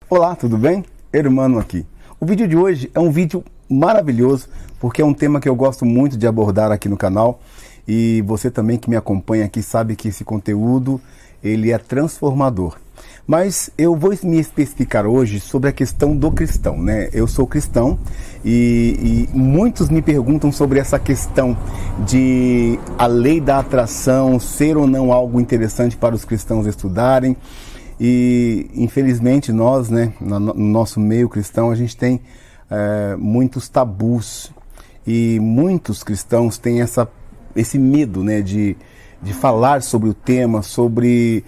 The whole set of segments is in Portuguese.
Olá, tudo bem? Hermano aqui. O vídeo de hoje é um vídeo maravilhoso, porque é um tema que eu gosto muito de abordar aqui no canal. E você também que me acompanha aqui sabe que esse conteúdo, ele é transformador. Mas eu vou me especificar hoje sobre a questão do cristão, né? Eu sou cristão e muitos me perguntam sobre essa questão de a lei da atração ser ou não algo interessante para os cristãos estudarem. E infelizmente nós, né, no nosso meio cristão, a gente tem muitos tabus e muitos cristãos têm esse medo, né, de falar sobre o tema, sobre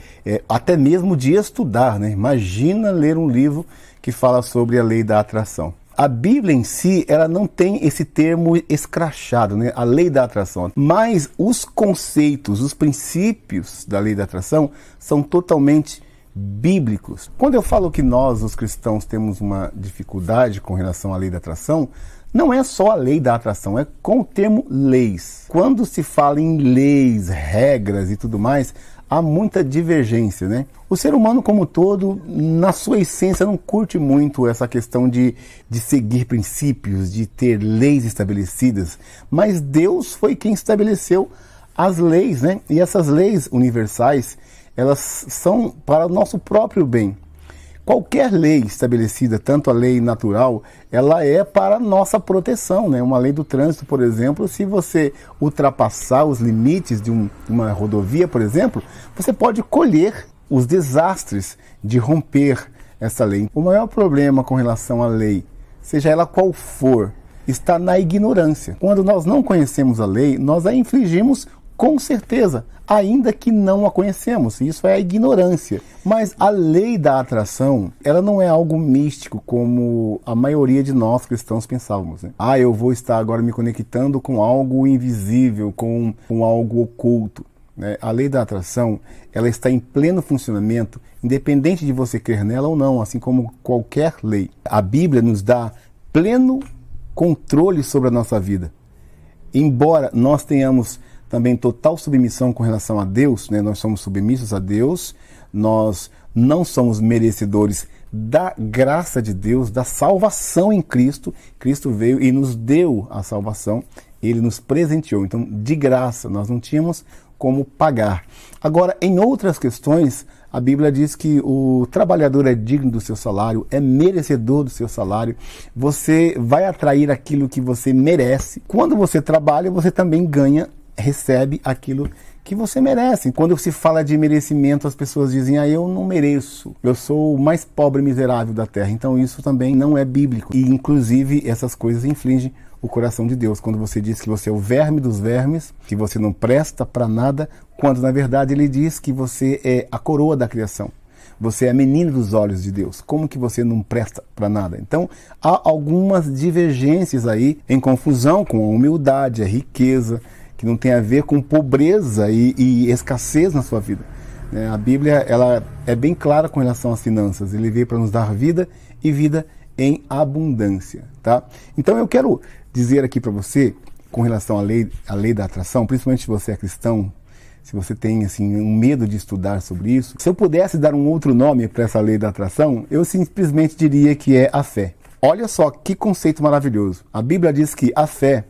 até mesmo de estudar, né? Imagina ler um livro que fala sobre a lei da atração. A Bíblia em si, ela não tem esse termo escrachado, né? A lei da atração. Mas os conceitos, os princípios da lei da atração são totalmente bíblicos. Quando eu falo que nós, os cristãos, temos uma dificuldade com relação à lei da atração, não é só a lei da atração, é com o termo leis. Quando se fala em leis, regras e tudo mais, há muita divergência, né? O ser humano como um todo, na sua essência, não curte muito essa questão de seguir princípios, de ter leis estabelecidas, mas Deus foi quem estabeleceu as leis, né? E essas leis universais, elas são para o nosso próprio bem. Qualquer lei estabelecida, tanto a lei natural, ela é para a nossa proteção, né? Uma lei do trânsito, por exemplo, se você ultrapassar os limites de uma rodovia, por exemplo, você pode colher os desastres de romper essa lei. O maior problema com relação à lei, seja ela qual for, está na ignorância. Quando nós não conhecemos a lei, nós a infligimos com certeza, ainda que não a conhecemos. Isso é a ignorância. Mas a lei da atração, ela não é algo místico como a maioria de nós cristãos pensávamos, né? Eu vou estar agora me conectando com algo invisível, com algo oculto, né? A lei da atração, ela está em pleno funcionamento, independente de você crer nela ou não, assim como qualquer lei. A Bíblia nos dá pleno controle sobre a nossa vida. Embora nós tenhamos também total submissão com relação a Deus, né? Nós somos submissos a Deus, nós não somos merecedores da graça de Deus, da salvação em Cristo. Cristo veio e nos deu a salvação, Ele nos presenteou, então de graça, nós não tínhamos como pagar. Agora, em outras questões, a Bíblia diz que o trabalhador é digno do seu salário, é merecedor do seu salário, você vai atrair aquilo que você merece. Quando você trabalha, você também recebe aquilo que você merece. Quando se fala de merecimento, as pessoas dizem, eu não mereço, eu sou o mais pobre e miserável da terra. Então isso também não é bíblico. E inclusive essas coisas infligem o coração de Deus. Quando você diz que você é o verme dos vermes, que você não presta para nada, quando na verdade Ele diz que você é a coroa da criação. Você é a menina dos olhos de Deus. Como que você não presta para nada? Então, há algumas divergências aí em confusão com a humildade, a riqueza, que não tem a ver com pobreza e escassez na sua vida. A Bíblia, ela é bem clara com relação às finanças. Ele veio para nos dar vida e vida em abundância, tá? Então eu quero dizer aqui para você, com relação à lei da atração, principalmente se você é cristão, se você tem assim, um medo de estudar sobre isso, se eu pudesse dar um outro nome para essa lei da atração, eu simplesmente diria que é a fé. Olha só que conceito maravilhoso. A Bíblia diz que a fé,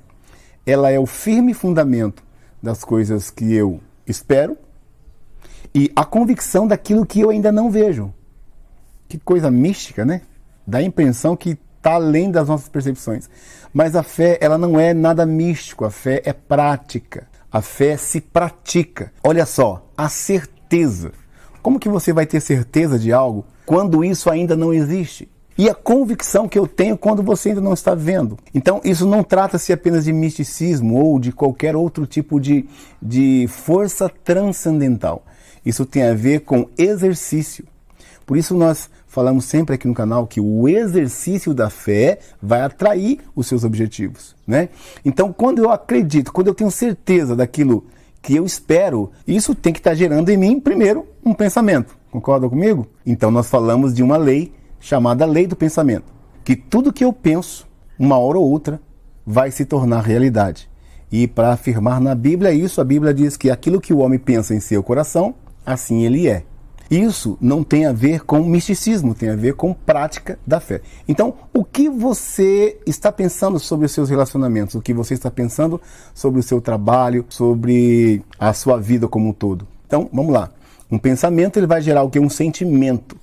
ela é o firme fundamento das coisas que eu espero e a convicção daquilo que eu ainda não vejo. Que coisa mística, né? Dá a impressão que está além das nossas percepções. Mas a fé, ela não é nada místico, a fé é prática. A fé se pratica. Olha só, a certeza. Como que você vai ter certeza de algo quando isso ainda não existe? E a convicção que eu tenho quando você ainda não está vendo. Então, isso não trata-se apenas de misticismo ou de qualquer outro tipo de força transcendental. Isso tem a ver com exercício. Por isso nós falamos sempre aqui no canal que o exercício da fé vai atrair os seus objetivos, né? Então, quando eu acredito, quando eu tenho certeza daquilo que eu espero, isso tem que estar gerando em mim, primeiro, um pensamento. Concorda comigo? Então, nós falamos de uma lei chamada lei do pensamento, que tudo que eu penso, uma hora ou outra, vai se tornar realidade. E para afirmar na Bíblia isso, a Bíblia diz que aquilo que o homem pensa em seu coração, assim ele é. Isso não tem a ver com misticismo, tem a ver com prática da fé. Então, o que você está pensando sobre os seus relacionamentos? O que você está pensando sobre o seu trabalho, sobre a sua vida como um todo? Então, vamos lá. Um pensamento, ele vai gerar o quê? Um sentimento.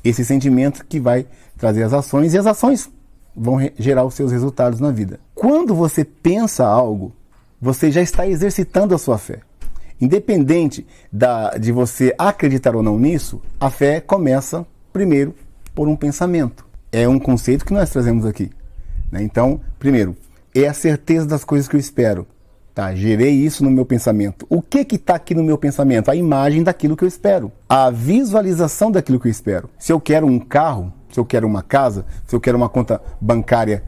Esse sentimento que vai trazer as ações, e as ações vão gerar os seus resultados na vida. Quando você pensa algo, você já está exercitando a sua fé. Independente de você acreditar ou não nisso, a fé começa primeiro por um pensamento. É um conceito que nós trazemos aqui, né? Então, primeiro, é a certeza das coisas que eu espero. Tá, gerei isso no meu pensamento. O que está aqui no meu pensamento? A imagem daquilo que eu espero. A visualização daquilo que eu espero. Se eu quero um carro, se eu quero uma casa, se eu quero uma conta bancária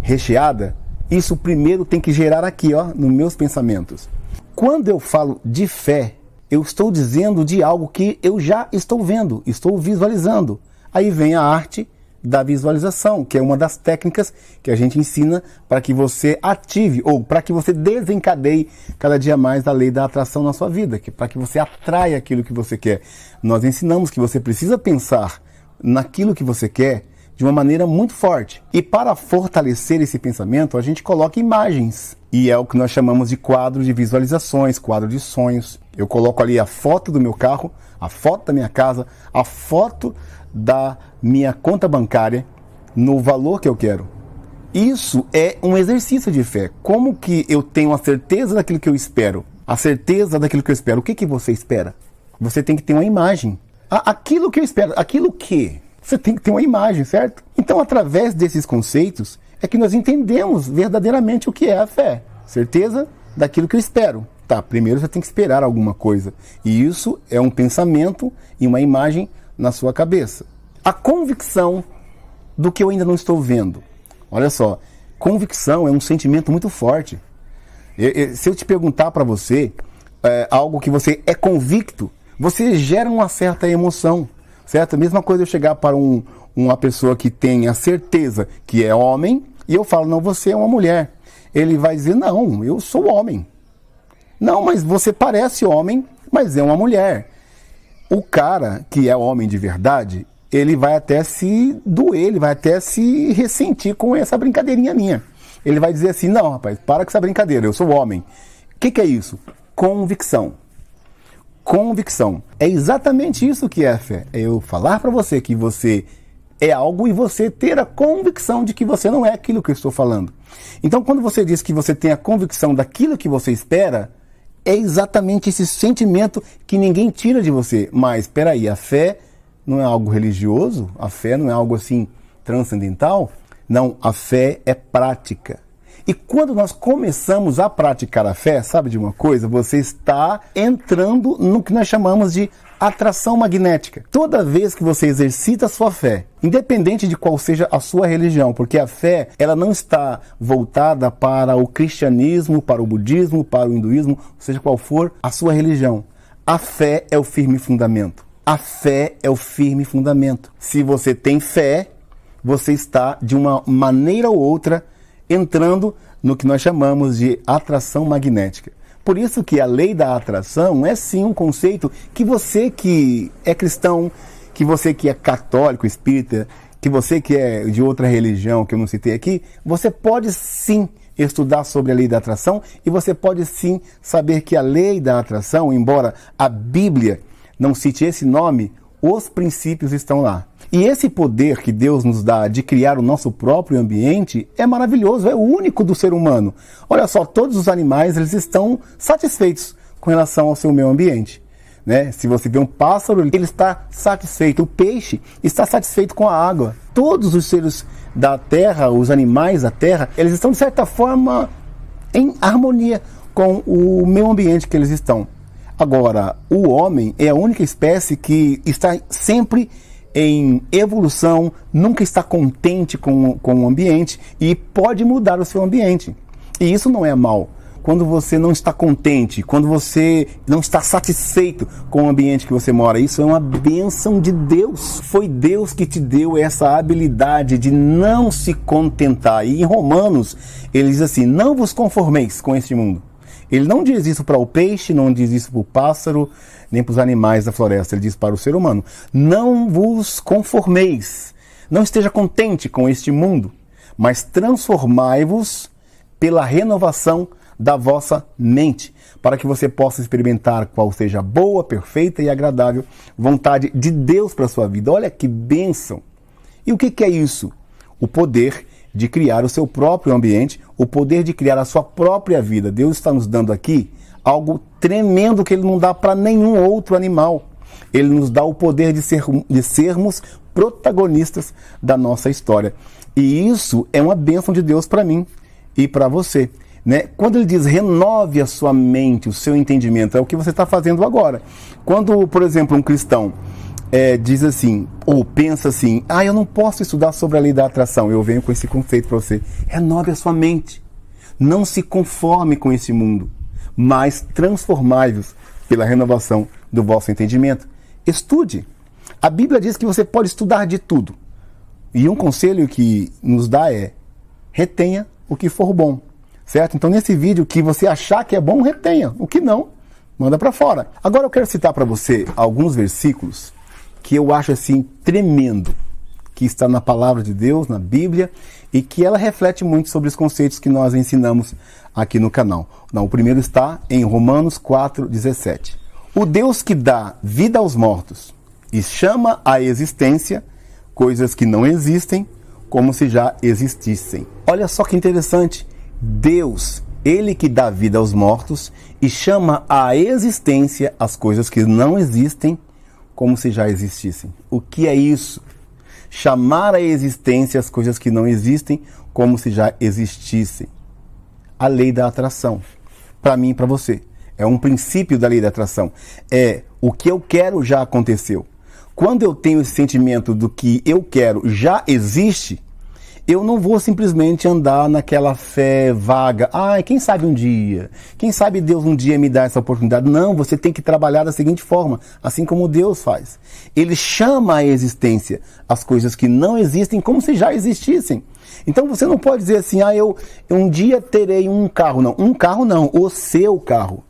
recheada, isso primeiro tem que gerar aqui, ó, nos meus pensamentos. Quando eu falo de fé, eu estou dizendo de algo que eu já estou vendo, estou visualizando. Aí vem a arte da visualização, que é uma das técnicas que a gente ensina para que você ative ou para que você desencadeie cada dia mais a lei da atração na sua vida, para que você atraia aquilo que você quer. Nós ensinamos que você precisa pensar naquilo que você quer de uma maneira muito forte. E para fortalecer esse pensamento, a gente coloca imagens. E é o que nós chamamos de quadro de visualizações, quadro de sonhos. Eu coloco ali a foto do meu carro, a foto da minha casa, a foto da minha conta bancária no valor que eu quero. Isso é um exercício de fé. Como que eu tenho a certeza daquilo que eu espero? A certeza daquilo que eu espero. O que você espera? Você tem que ter uma imagem. Aquilo que eu espero, aquilo que... Você tem que ter uma imagem, certo? Então, através desses conceitos, é que nós entendemos verdadeiramente o que é a fé. Certeza daquilo que eu espero. Tá, primeiro você tem que esperar alguma coisa. E isso é um pensamento e uma imagem na sua cabeça. A convicção do que eu ainda não estou vendo. Olha só, convicção é um sentimento muito forte. Se eu te perguntar para você algo que você é convicto, você gera uma certa emoção. Certo? A mesma coisa eu chegar para uma pessoa que tem a certeza que é homem e eu falo, não, você é uma mulher. Ele vai dizer, não, eu sou homem. Não, mas você parece homem, mas é uma mulher. O cara que é homem de verdade, ele vai até se doer, ele vai até se ressentir com essa brincadeirinha minha. Ele vai dizer assim, não, rapaz, para com essa brincadeira, eu sou homem. O que é isso? Convicção. Convicção. É exatamente isso que é a fé. É eu falar para você que você é algo e você ter a convicção de que você não é aquilo que eu estou falando. Então, quando você diz que você tem a convicção daquilo que você espera, é exatamente esse sentimento que ninguém tira de você. Mas, espera aí, a fé não é algo religioso? A fé não é algo assim transcendental? Não, a fé é prática. E quando nós começamos a praticar a fé, sabe de uma coisa? Você está entrando no que nós chamamos de atração magnética. Toda vez que você exercita a sua fé, independente de qual seja a sua religião, porque a fé, ela não está voltada para o cristianismo, para o budismo, para o hinduísmo, seja qual for a sua religião. A fé é o firme fundamento. A fé é o firme fundamento. Se você tem fé, você está, de uma maneira ou outra, entrando no que nós chamamos de atração magnética. Por isso que a lei da atração é sim um conceito que você que é cristão, que você que é católico, espírita, que você que é de outra religião que eu não citei aqui, você pode sim estudar sobre a lei da atração e você pode sim saber que a lei da atração, embora a Bíblia não cite esse nome, os princípios estão lá. E esse poder que Deus nos dá de criar o nosso próprio ambiente é maravilhoso, é o único do ser humano. Olha só, todos os animais eles estão satisfeitos com relação ao seu meio ambiente. Né? Se você vê um pássaro, ele está satisfeito. O peixe está satisfeito com a água. Todos os seres da terra, os animais da terra, eles estão de certa forma em harmonia com o meio ambiente que eles estão. Agora, o homem é a única espécie que está sempre em evolução, nunca está contente com o ambiente e pode mudar o seu ambiente. E isso não é mal. Quando você não está contente, quando você não está satisfeito com o ambiente que você mora, isso é uma bênção de Deus. Foi Deus que te deu essa habilidade de não se contentar. E em Romanos, ele diz assim, não vos conformeis com este mundo. Ele não diz isso para o peixe, não diz isso para o pássaro, nem para os animais da floresta. Ele diz para o ser humano: não vos conformeis, não esteja contente com este mundo, mas transformai-vos pela renovação da vossa mente, para que você possa experimentar qual seja a boa, perfeita e agradável vontade de Deus para a sua vida. Olha que bênção! E o que é isso? O poder de criar o seu próprio ambiente, o poder de criar a sua própria vida. Deus está nos dando aqui algo tremendo que Ele não dá para nenhum outro animal. Ele nos dá o poder de sermos protagonistas da nossa história. E isso é uma bênção de Deus para mim e para você. Né? Quando Ele diz renove a sua mente, o seu entendimento, é o que você está fazendo agora. Quando, por exemplo, um cristão diz assim, ou pensa assim: eu não posso estudar sobre a lei da atração. Eu venho com esse conceito para você. Renove a sua mente. Não se conforme com esse mundo, mas transformai-vos pela renovação do vosso entendimento. Estude. A Bíblia diz que você pode estudar de tudo. E um conselho que nos dá é: retenha o que for bom. Certo? Então, nesse vídeo, o que você achar que é bom, retenha. O que não, manda para fora. Agora eu quero citar para você alguns versículos que eu acho assim tremendo, que está na palavra de Deus, na Bíblia, e que ela reflete muito sobre os conceitos que nós ensinamos aqui no canal. O primeiro está em Romanos 4:17. O Deus que dá vida aos mortos e chama à existência coisas que não existem, como se já existissem. Olha só que interessante. Deus, Ele que dá vida aos mortos e chama à existência as coisas que não existem, como se já existissem. O que é isso? Chamar à existência as coisas que não existem, como se já existissem. A lei da atração. Para mim e para você. É um princípio da lei da atração. O que eu quero já aconteceu. Quando eu tenho esse sentimento do que eu quero já existe, eu não vou simplesmente andar naquela fé vaga. Quem sabe um dia? Quem sabe Deus um dia me dá essa oportunidade? Não, você tem que trabalhar da seguinte forma, assim como Deus faz. Ele chama à existência as coisas que não existem como se já existissem. Então você não pode dizer assim: eu um dia terei um carro. Não, um carro não, o seu carro.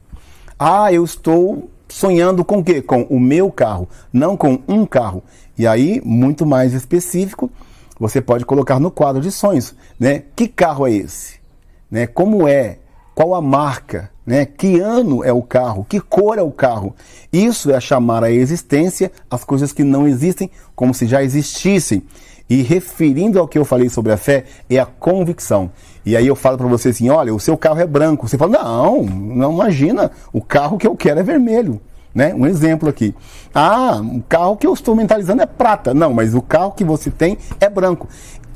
Eu estou sonhando com o quê? Com o meu carro, não com um carro. E aí, muito mais específico, você pode colocar no quadro de sonhos, né? Que carro é esse? Né? Como é? Qual a marca? Né? Que ano é o carro? Que cor é o carro? Isso é chamar à existência as coisas que não existem como se já existissem. E referindo ao que eu falei sobre a fé, é a convicção. E aí eu falo para você assim: olha, o seu carro é branco. Você fala: não imagina, o carro que eu quero é vermelho. Né? Um exemplo aqui. O carro que eu estou mentalizando é prata. Não, mas o carro que você tem é branco.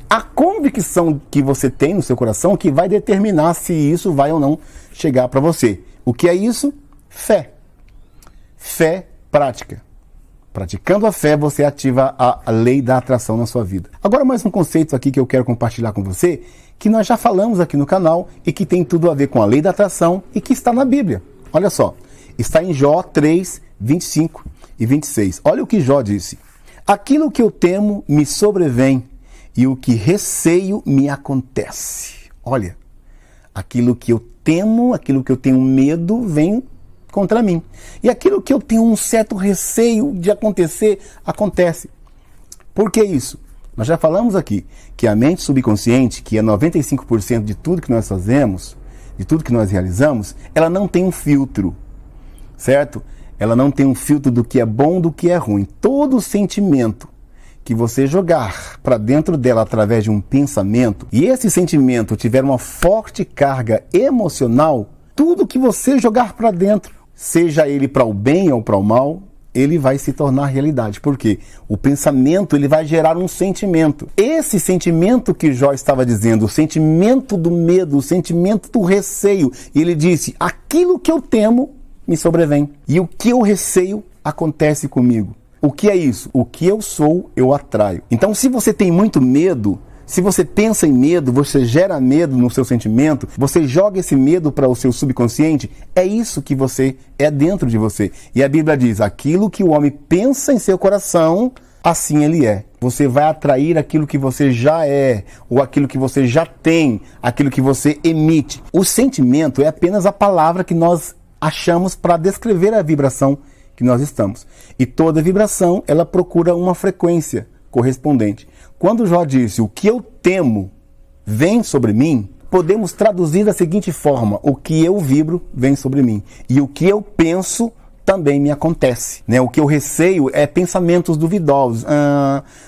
A convicção que você tem no seu coração que vai determinar se isso vai ou não chegar para você. O que é isso? Fé. Fé prática. Praticando a fé, você ativa a lei da atração na sua vida. Agora, mais um conceito aqui que eu quero compartilhar com você, que nós já falamos aqui no canal e que tem tudo a ver com a lei da atração e que está na Bíblia. Olha só. Está em Jó 3, 25 e 26. Olha o que Jó disse: aquilo que eu temo me sobrevém e o que receio me acontece. Olha, aquilo que eu temo, aquilo que eu tenho medo vem contra mim. E aquilo que eu tenho um certo receio de acontecer, acontece. Por que isso? Nós já falamos aqui que a mente subconsciente, que é 95% de tudo que nós fazemos, de tudo que nós realizamos, ela não tem um filtro. Certo? Ela não tem um filtro do que é bom, do que é ruim. Todo sentimento que você jogar para dentro dela através de um pensamento, e esse sentimento tiver uma forte carga emocional, tudo que você jogar para dentro, seja ele para o bem ou para o mal, ele vai se tornar realidade. Por quê? O pensamento, ele vai gerar um sentimento. Esse sentimento que Jó estava dizendo, o sentimento do medo, o sentimento do receio, ele disse: aquilo que eu temo me sobrevém. E o que eu receio acontece comigo. O que é isso? O que eu sou, eu atraio. Então, se você tem muito medo, se você pensa em medo, você gera medo no seu sentimento, você joga esse medo para o seu subconsciente, é isso que você é dentro de você. E a Bíblia diz: aquilo que o homem pensa em seu coração, assim ele é. Você vai atrair aquilo que você já é, ou aquilo que você já tem, aquilo que você emite. O sentimento é apenas a palavra que nós achamos para descrever a vibração que nós estamos. E toda vibração, ela procura uma frequência correspondente. Quando Jó disse, o que eu temo vem sobre mim, podemos traduzir da seguinte forma, o que eu vibro vem sobre mim. E o que eu penso também me acontece, né? O que eu receio é pensamentos duvidosos.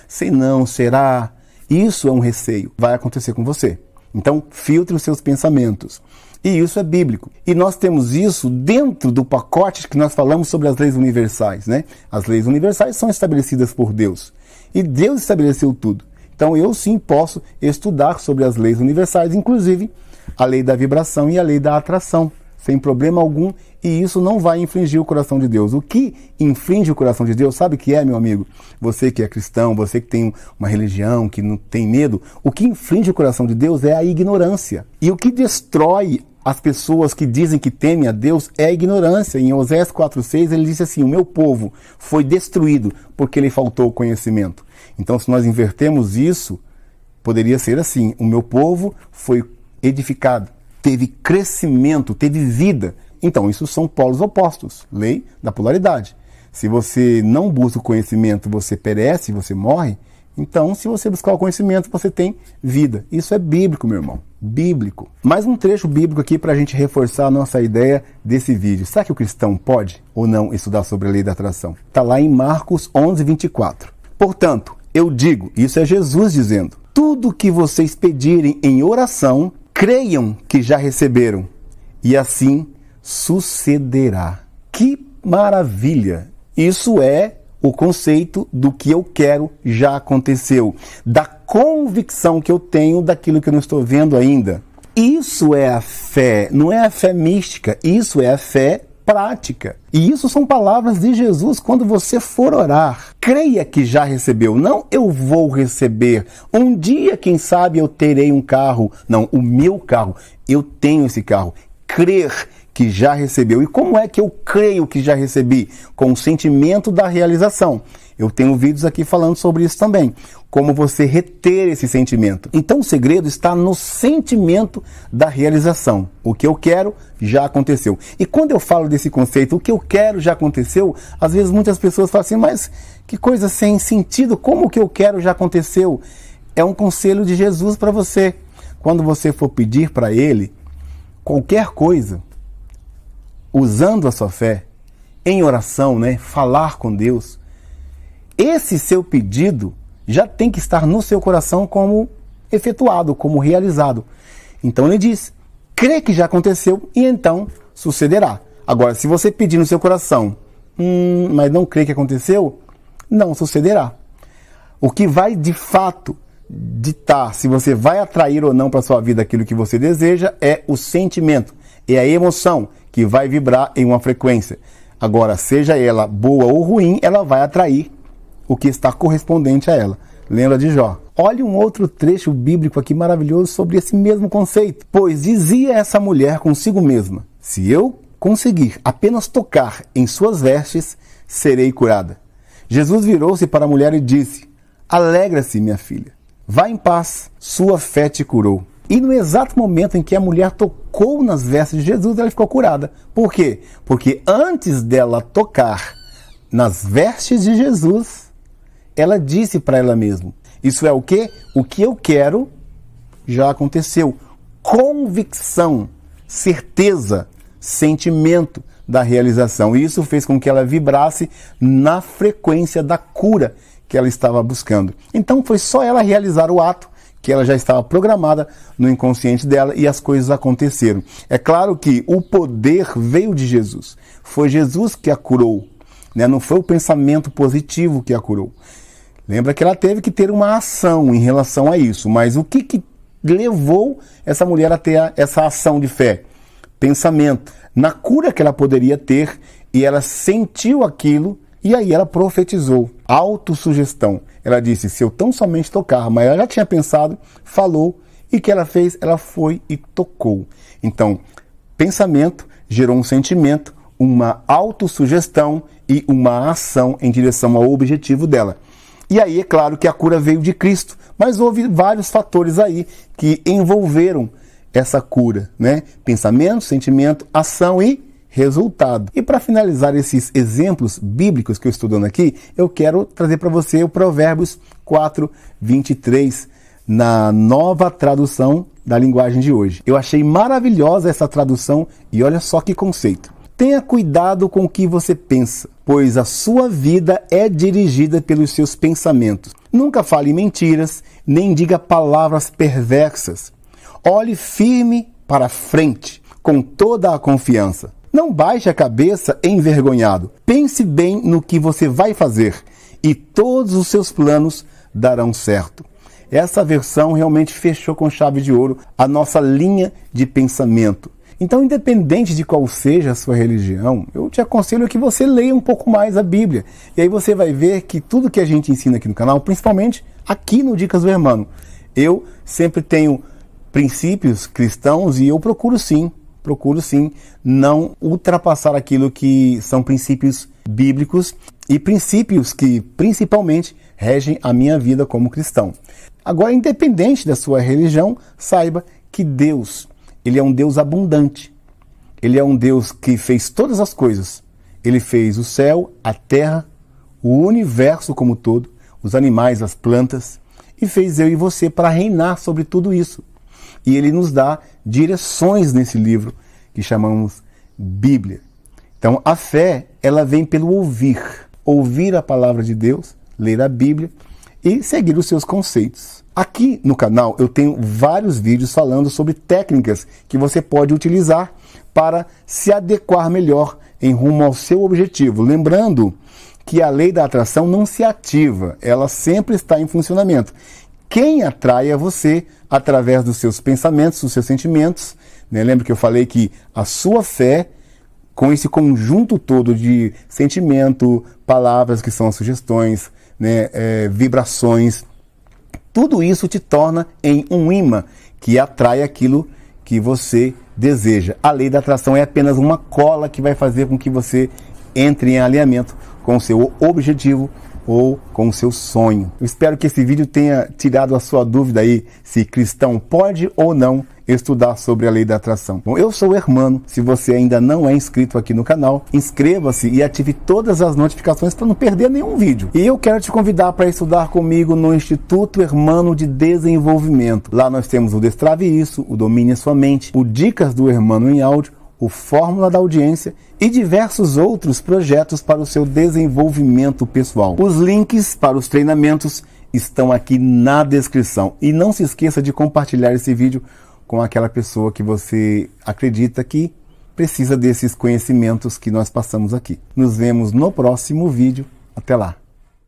Sei não, será? Isso é um receio. Vai acontecer com você. Então, filtre os seus pensamentos. E isso é bíblico. E nós temos isso dentro do pacote que nós falamos sobre as leis universais, né? As leis universais são estabelecidas por Deus. E Deus estabeleceu tudo. Então, eu sim posso estudar sobre as leis universais, inclusive a lei da vibração e a lei da atração, sem problema algum, e isso não vai infringir o coração de Deus. O que infringe o coração de Deus, sabe o que é, meu amigo? Você que é cristão, você que tem uma religião, que não tem medo, o que infringe o coração de Deus é a ignorância. E o que destrói as pessoas que dizem que temem a Deus é a ignorância. Em Oséias 4,6 ele disse assim, o meu povo foi destruído porque lhe faltou conhecimento. Então, se nós invertemos isso, poderia ser assim, o meu povo foi edificado, teve crescimento, teve vida. Então, isso são polos opostos, lei da polaridade. Se você não busca o conhecimento, você perece, você morre. Então, se você buscar o conhecimento, você tem vida. Isso é bíblico, meu irmão, bíblico. Mais um trecho bíblico aqui para a gente reforçar a nossa ideia desse vídeo. Será que o cristão pode ou não estudar sobre a lei da atração? Está lá em Marcos 11:24. Portanto, eu digo, isso é Jesus dizendo, tudo que vocês pedirem em oração, creiam que já receberam, e assim sucederá. Que maravilha! Isso é o conceito do que eu quero já aconteceu, da convicção que eu tenho daquilo que eu não estou vendo ainda. Isso é a fé, não é a fé mística, isso é a fé prática. E isso são palavras de Jesus quando você for orar. Creia que já recebeu, não eu vou receber. Um dia, quem sabe, eu terei um carro. Não, o meu carro, eu tenho esse carro. Crer que já recebeu. E como é que eu creio que já recebi? Com o sentimento da realização. Eu tenho vídeos aqui falando sobre isso também. Como você reter esse sentimento. Então o segredo está no sentimento da realização. O que eu quero já aconteceu. E quando eu falo desse conceito, o que eu quero já aconteceu, às vezes muitas pessoas falam assim, mas que coisa sem sentido, como o que eu quero já aconteceu? É um conselho de Jesus para você. Quando você for pedir para Ele qualquer coisa, usando a sua fé, em oração, né, falar com Deus, esse seu pedido já tem que estar no seu coração como efetuado, como realizado. Então ele diz, crê que já aconteceu e então sucederá. Agora, se você pedir no seu coração, mas não crê que aconteceu, não sucederá. O que vai de fato ditar se você vai atrair ou não para sua vida aquilo que você deseja é o sentimento, é a emoção que vai vibrar em uma frequência. Agora, seja ela boa ou ruim, ela vai atrair o que está correspondente a ela. Lembra de Jó? Olha um outro trecho bíblico aqui maravilhoso sobre esse mesmo conceito. Pois dizia essa mulher consigo mesma, se eu conseguir apenas tocar em suas vestes, serei curada. Jesus virou-se para a mulher e disse, alegra-se, minha filha, vá em paz, sua fé te curou. E no exato momento em que a mulher tocou nas vestes de Jesus, ela ficou curada. Por quê? Porque antes dela tocar nas vestes de Jesus, ela disse para ela mesma, isso é o quê? O que eu quero já aconteceu. Convicção, certeza, sentimento da realização. E isso fez com que ela vibrasse na frequência da cura que ela estava buscando. Então foi só ela realizar o ato que ela já estava programada no inconsciente dela e as coisas aconteceram. É claro que o poder veio de Jesus. Foi Jesus que a curou, né? Não foi o pensamento positivo que a curou. Lembra que ela teve que ter uma ação em relação a isso. Mas o que levou essa mulher a ter essa ação de fé? Pensamento. Na cura que ela poderia ter, e ela sentiu aquilo, e aí ela profetizou. Autossugestão. Ela disse, se eu tão somente tocar, mas ela já tinha pensado, falou, e o que ela fez? Ela foi e tocou. Então, pensamento gerou um sentimento, uma autossugestão e uma ação em direção ao objetivo dela. E aí é claro que a cura veio de Cristo, mas houve vários fatores aí que envolveram essa cura, né? Pensamento, sentimento, ação e resultado. E para finalizar esses exemplos bíblicos que eu estou dando aqui, eu quero trazer para você o Provérbios 4:23, na nova tradução da linguagem de hoje. Eu achei maravilhosa essa tradução e olha só que conceito. Tenha cuidado com o que você pensa, pois a sua vida é dirigida pelos seus pensamentos. Nunca fale mentiras, nem diga palavras perversas. Olhe firme para frente, com toda a confiança. Não baixe a cabeça envergonhado. Pense bem no que você vai fazer e todos os seus planos darão certo. Essa versão realmente fechou com chave de ouro a nossa linha de pensamento. Então, independente de qual seja a sua religião, eu te aconselho que você leia um pouco mais a Bíblia. E aí você vai ver que tudo que a gente ensina aqui no canal, principalmente aqui no Dicas do Hermano, eu sempre tenho princípios cristãos e eu procuro sim não ultrapassar aquilo que são princípios bíblicos e princípios que principalmente regem a minha vida como cristão. Agora, independente da sua religião, saiba que Deus, Ele é um Deus abundante. Ele é um Deus que fez todas as coisas. Ele fez o céu, a terra, o universo como todo, os animais, as plantas, e fez eu e você para reinar sobre tudo isso. E Ele nos dá direções nesse livro que chamamos Bíblia. Então, a fé, ela vem pelo ouvir. Ouvir a palavra de Deus, ler a Bíblia e seguir os seus conceitos. Aqui no canal eu tenho vários vídeos falando sobre técnicas que você pode utilizar para se adequar melhor em rumo ao seu objetivo. Lembrando que a lei da atração não se ativa, ela sempre está em funcionamento. Quem atrai é você através dos seus pensamentos, dos seus sentimentos. Né? Lembra que eu falei que a sua fé, com esse conjunto todo de sentimento, palavras que são as sugestões, né? Vibrações, tudo isso te torna em um imã que atrai aquilo que você deseja. A lei da atração é apenas uma cola que vai fazer com que você entre em alinhamento com o seu objetivo ou com o seu sonho. Eu espero que esse vídeo tenha tirado a sua dúvida aí se cristão pode ou não estudar sobre a lei da atração. Bom, eu sou o Hermano. Se você ainda não é inscrito aqui no canal, inscreva-se e ative todas as notificações para não perder nenhum vídeo. E eu quero te convidar para estudar comigo no Instituto Hermano de Desenvolvimento. Lá nós temos o Destrave Isso, o Domine Sua Mente, o Dicas do Hermano em áudio, o Fórmula da Audiência e diversos outros projetos para o seu desenvolvimento pessoal. Os links para os treinamentos estão aqui na descrição. E não se esqueça de compartilhar esse vídeo com aquela pessoa que você acredita que precisa desses conhecimentos que nós passamos aqui. Nos vemos no próximo vídeo. Até lá!